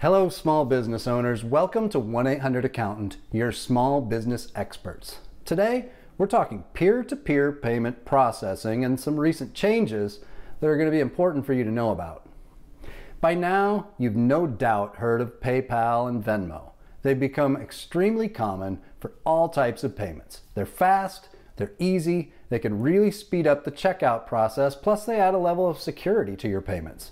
Hello, small business owners. Welcome to 1-800-ACCOUNTANT, your small business experts. Today, we're talking peer-to-peer payment processing and some recent changes that are going to be important for you to know about. By now, you've no doubt heard of PayPal and Venmo. They've become extremely common for all types of payments. They're fast, they're easy, they can really speed up the checkout process, plus they add a level of security to your payments.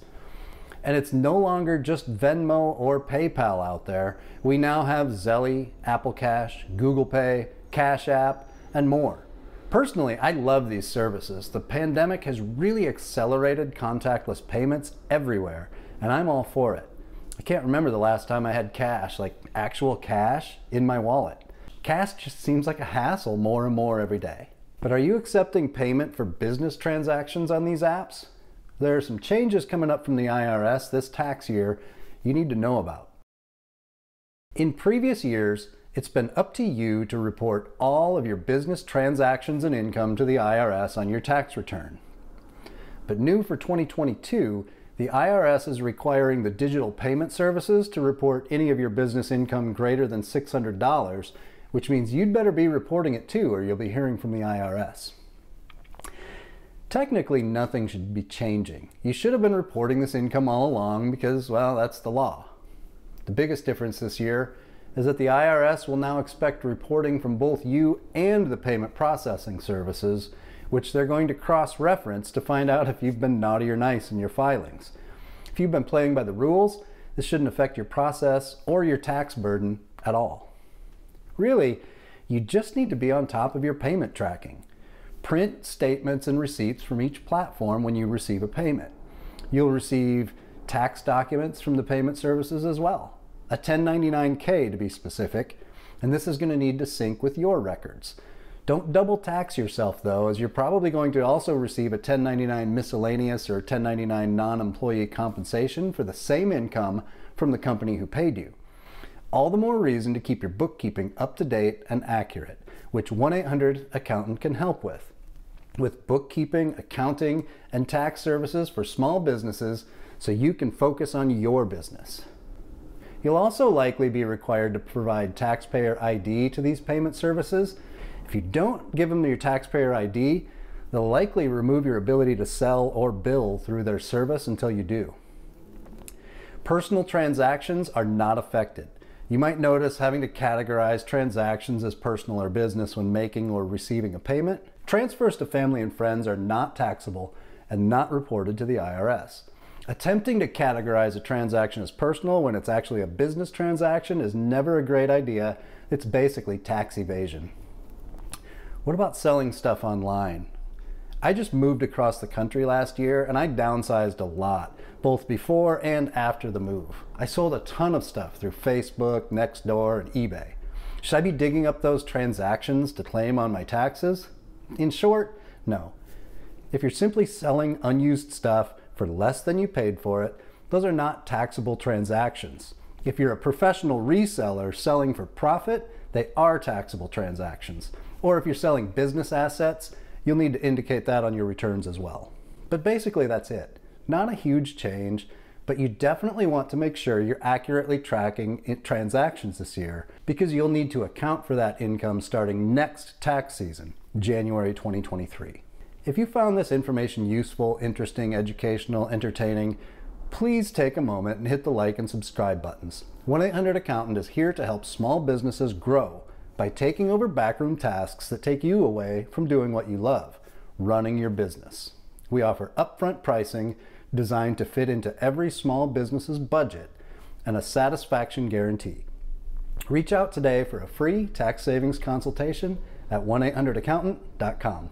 And it's no longer just Venmo or PayPal out there. We now have Zelle, Apple Cash, Google Pay, Cash App, and more. Personally, I love these services. The pandemic has really accelerated contactless payments everywhere, and I'm all for it. I can't remember the last time I had cash, like actual cash, in my wallet. Cash just seems like a hassle more and more every day. But are you accepting payment for business transactions on these apps? There are some changes coming up from the IRS this tax year you need to know about. In previous years, it's been up to you to report all of your business transactions and income to the IRS on your tax return. But new for 2022, the IRS is requiring the digital payment services to report any of your business income greater than $600, which means you'd better be reporting it too, or you'll be hearing from the IRS. Technically, nothing should be changing. You should have been reporting this income all along because, well, that's the law. The biggest difference this year is that the IRS will now expect reporting from both you and the payment processing services, which they're going to cross-reference to find out if you've been naughty or nice in your filings. If you've been playing by the rules, this shouldn't affect your process or your tax burden at all. Really, you just need to be on top of your payment tracking. Print statements and receipts from each platform when you receive a payment. You'll receive tax documents from the payment services as well, a 1099-K to be specific, and this is going to need to sync with your records. Don't double tax yourself though, as you're probably going to also receive a 1099 miscellaneous or 1099 non-employee compensation for the same income from the company who paid you. All the more reason to keep your bookkeeping up to date and accurate, which 1-800-ACCOUNTANT can help with bookkeeping, accounting, and tax services for small businesses so you can focus on your business. You'll also likely be required to provide taxpayer ID to these payment services. If you don't give them your taxpayer ID, they'll likely remove your ability to sell or bill through their service until you do. Personal transactions are not affected. You might notice having to categorize transactions as personal or business when making or receiving a payment. Transfers to family and friends are not taxable and not reported to the IRS. Attempting to categorize a transaction as personal when it's actually a business transaction is never a great idea. It's basically tax evasion. What about selling stuff online? I just moved across the country last year and I downsized a lot, both before and after the move. I sold a ton of stuff through Facebook, Nextdoor, and eBay. Should I be digging up those transactions to claim on my taxes? In short, no. If you're simply selling unused stuff for less than you paid for it, those are not taxable transactions. If you're a professional reseller selling for profit, they are taxable transactions. Or if you're selling business assets, you'll need to indicate that on your returns as well. But basically that's it. Not a huge change, but you definitely want to make sure you're accurately tracking transactions this year because you'll need to account for that income starting next tax season, January 2023. If you found this information useful, interesting, educational, entertaining, please take a moment and hit the like and subscribe buttons. 1-800-ACCOUNTANT is here to help small businesses grow by taking over backroom tasks that take you away from doing what you love, running your business. We offer upfront pricing designed to fit into every small business's budget and a satisfaction guarantee. Reach out today for a free tax savings consultation at 1-800-ACCOUNTANT.com.